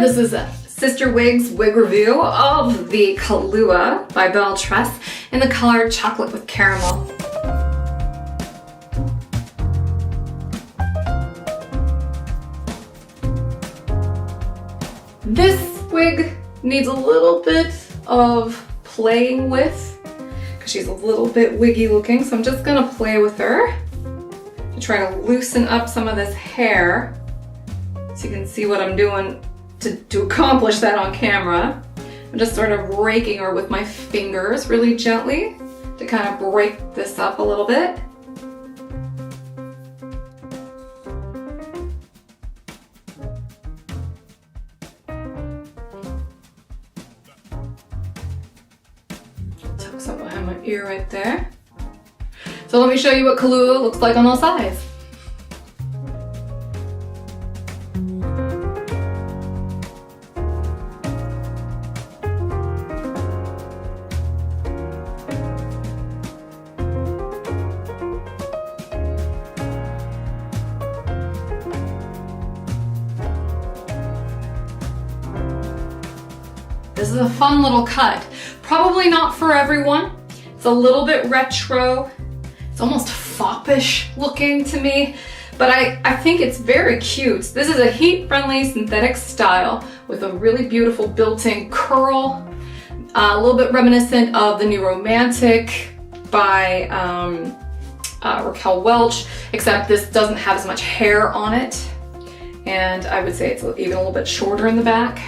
This is CysterWigs wig review of the Kahlua by BelleTress in the color Chocolate with Caramel. This wig needs a little bit of playing with because she's a little bit wiggy looking, so I'm just gonna play with her to try to loosen up some of this hair so you can see what I'm doing to accomplish that on camera. I'm just sort of raking her with my fingers really gently to kind of break this up a little bit. Tuck some behind my ear right there. So let me show you what Kahlua looks like on all sides. This is a fun little cut. Probably not for everyone. It's a little bit retro. It's almost foppish looking to me, but I think it's very cute. This is a heat-friendly synthetic style with a really beautiful built-in curl, a little bit reminiscent of The New Romantic by Raquel Welch, except this doesn't have as much hair on it, and I would say it's even a little bit shorter in the back.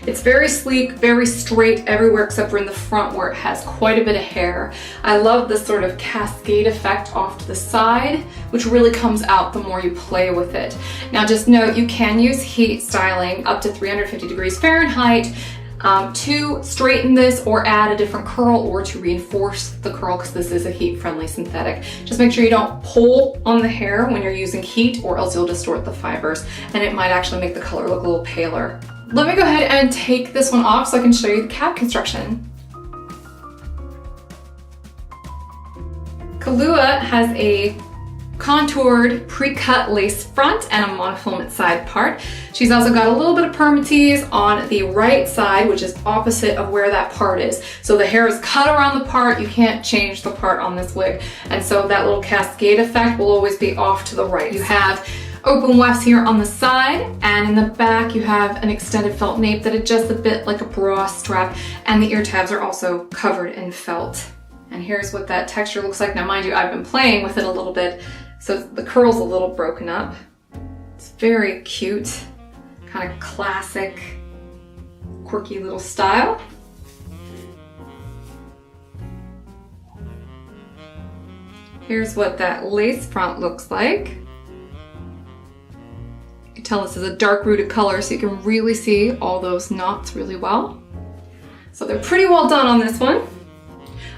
It's very sleek, very straight everywhere except for in the front where it has quite a bit of hair. I love this sort of cascade effect off to the side, which really comes out the more you play with it. Now just note, you can use heat styling up to 350 degrees Fahrenheit to straighten this or add a different curl or to reinforce the curl, because this is a heat-friendly synthetic. Just make sure you don't pull on the hair when you're using heat, or else you'll distort the fibers and it might actually make the color look a little paler. Let me go ahead and take this one off so I can show you the cap construction. Kahlua has a contoured pre-cut lace front and a monofilament side part. She's also got a little bit of permatease on the right side, which is opposite of where that part is. So the hair is cut around the part, you can't change the part on this wig. And so that little cascade effect will always be off to the right. You have open wefts here on the side, and in the back you have an extended felt nape that adjusts a bit like a bra strap, and the ear tabs are also covered in felt. And here's what that texture looks like. Now mind you, I've been playing with it a little bit, so the curl's a little broken up. It's very cute, kind of classic, quirky little style. Here's what that lace front looks like. Tell this is a dark rooted color so you can really see all those knots really well. So they're pretty well done on this one.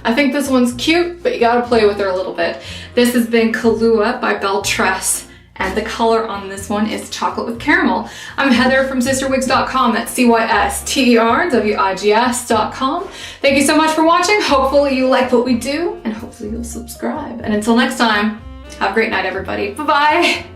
I think this one's cute, but you gotta play with her a little bit. This has been Kahlua by BelleTress, and the color on this one is Chocolate with Caramel. I'm Heather from CysterWigs.com. That's CysterWigs.com. Thank you so much for watching. Hopefully you like what we do, and hopefully you'll subscribe. And until next time, have a great night, everybody. Bye-bye.